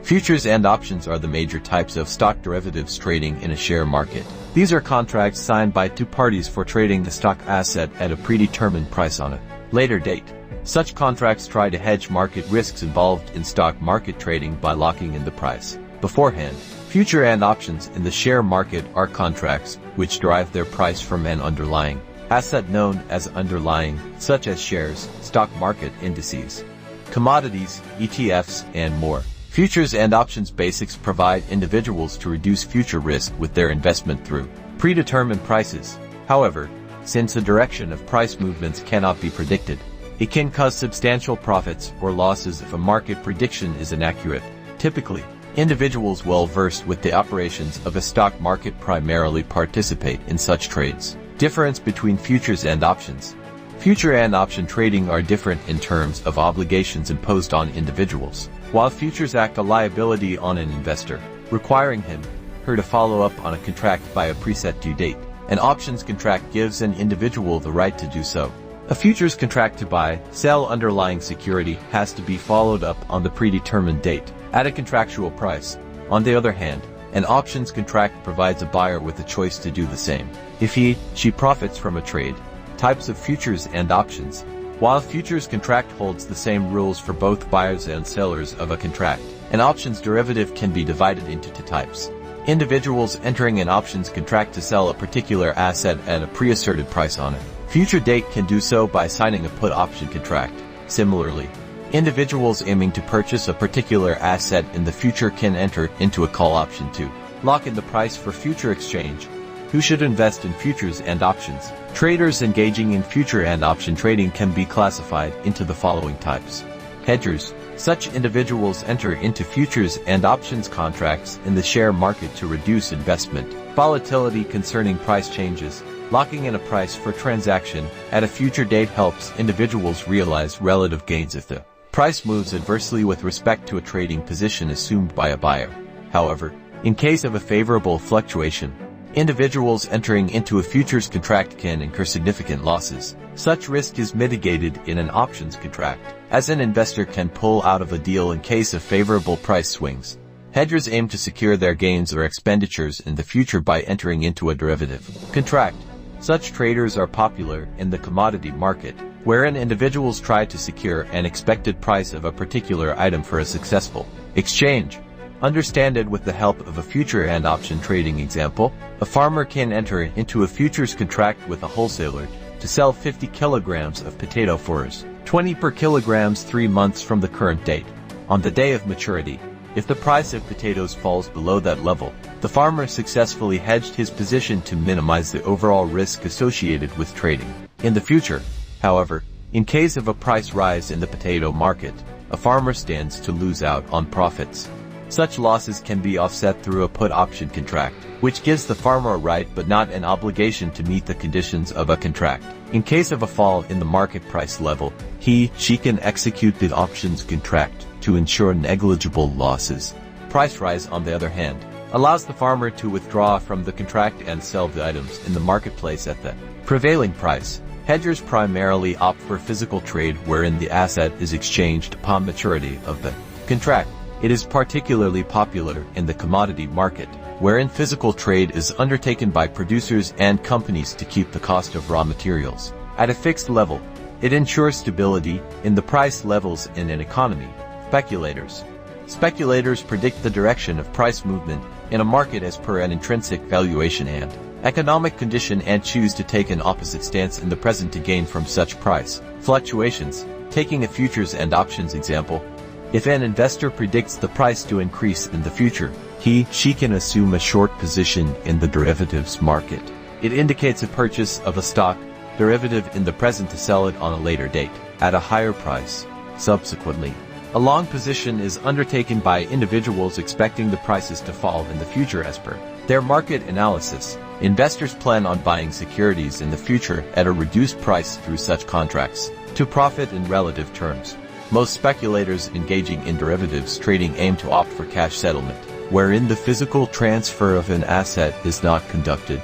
Futures and options are the major types of stock derivatives trading in a share market. These are contracts signed by two parties for trading the stock asset at a predetermined price on a later date. Such contracts try to hedge market risks involved in stock market trading by locking in the price beforehand. Future and options in the share market are contracts which derive their price from an underlying asset known as underlying, such as shares, stock market indices, commodities, ETFs, and more. Futures and options basics provide individuals to reduce future risk with their investment through predetermined prices. However, since the direction of price movements cannot be predicted, it can cause substantial profits or losses if a market prediction is inaccurate. Typically, individuals well-versed with the operations of a stock market primarily participate in such trades. Difference between futures and options. Future and option trading are different in terms of obligations imposed on individuals. While futures act a liability on an investor, requiring him/her to follow up on a contract by a preset due date, an options contract gives an individual the right to do so. A futures contract to buy, sell underlying security has to be followed up on the predetermined date, at a contractual price. On the other hand, an options contract provides a buyer with a choice to do the same, if he/she profits from a trade. Types of futures and options. While futures contract holds the same rules for both buyers and sellers of a contract, an options derivative can be divided into two types. Individuals entering an options contract to sell a particular asset at a pre-asserted price on a future date can do so by signing a put option contract. Similarly, individuals aiming to purchase a particular asset in the future can enter into a call option to lock in the price for future exchange. Who should invest in futures and options? Traders engaging in future and option trading can be classified into the following types. Hedgers. Such individuals enter into futures and options contracts in the share market to reduce investment volatility concerning price changes. Locking in a price for transaction at a future date helps individuals realize relative gains if the price moves adversely with respect to a trading position assumed by a buyer. However, in case of a favorable fluctuation, individuals entering into a futures contract can incur significant losses. Such risk is mitigated in an options contract, as an investor can pull out of a deal in case of favorable price swings. Hedgers aim to secure their gains or expenditures in the future by entering into a derivative contract. Such traders are popular in the commodity market, wherein individuals try to secure an expected price of a particular item for a successful exchange. Understand it with the help of a future and option trading example. A farmer can enter into a futures contract with a wholesaler to sell 50 kilograms of potato for 20 per kilograms 3 months from the current date. On the day of maturity, if the price of potatoes falls below that level, the farmer successfully hedged his position to minimize the overall risk associated with trading. In the future, however, in case of a price rise in the potato market, a farmer stands to lose out on profits. Such losses can be offset through a put option contract, which gives the farmer a right but not an obligation to meet the conditions of a contract. In case of a fall in the market price level, he/she can execute the options contract to ensure negligible losses. Price rise, on the other hand, allows the farmer to withdraw from the contract and sell the items in the marketplace at the prevailing price. Hedgers primarily opt for physical trade wherein the asset is exchanged upon maturity of the contract. It is particularly popular in the commodity market, wherein physical trade is undertaken by producers and companies to keep the cost of raw materials at a fixed level. It ensures stability in the price levels in an economy. Speculators. Speculators predict the direction of price movement in a market as per an intrinsic valuation and economic condition and choose to take an opposite stance in the present to gain from such price fluctuations. Taking a futures and options example, if an investor predicts the price to increase in the future, he/she can assume a short position in the derivatives market. It indicates a purchase of a stock derivative in the present to sell it on a later date, at a higher price. Subsequently, a long position is undertaken by individuals expecting the prices to fall in the future as per their market analysis. Investors plan on buying securities in the future at a reduced price through such contracts, to profit in relative terms. Most speculators engaging in derivatives trading aim to opt for cash settlement, wherein the physical transfer of an asset is not conducted.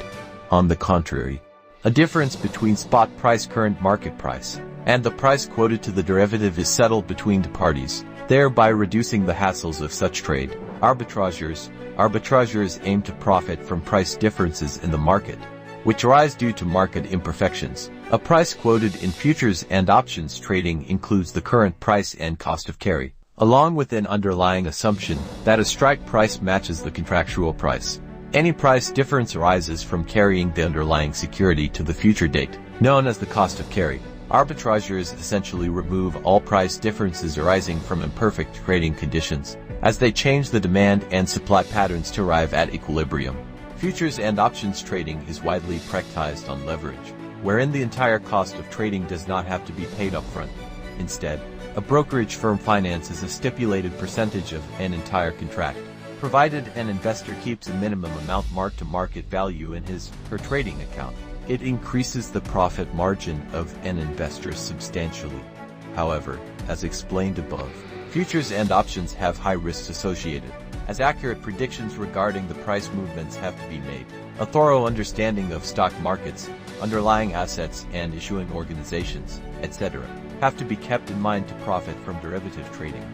On the contrary, a difference between spot price, current market price, and the price quoted to the derivative is settled between the parties. thereby reducing the hassles of such trade. Arbitrageurs aim to profit from price differences in the market, which arise due to market imperfections. A price quoted in futures and options trading includes the current price and cost of carry, along with an underlying assumption that a strike price matches the contractual price. Any price difference arises from carrying the underlying security to the future date, known as the cost of carry. Arbitrageurs essentially remove all price differences arising from imperfect trading conditions, as they change the demand and supply patterns to arrive at equilibrium. Futures and options trading is widely practiced on leverage, wherein the entire cost of trading does not have to be paid upfront. Instead, a brokerage firm finances a stipulated percentage of an entire contract, provided an investor keeps a minimum amount marked to market value in his/her trading account. It increases the profit margin of an investor substantially. However, as explained above, futures and options have high risks associated, as accurate predictions regarding the price movements have to be made. A thorough understanding of stock markets, underlying assets and issuing organizations, etc., have to be kept in mind to profit from derivative trading.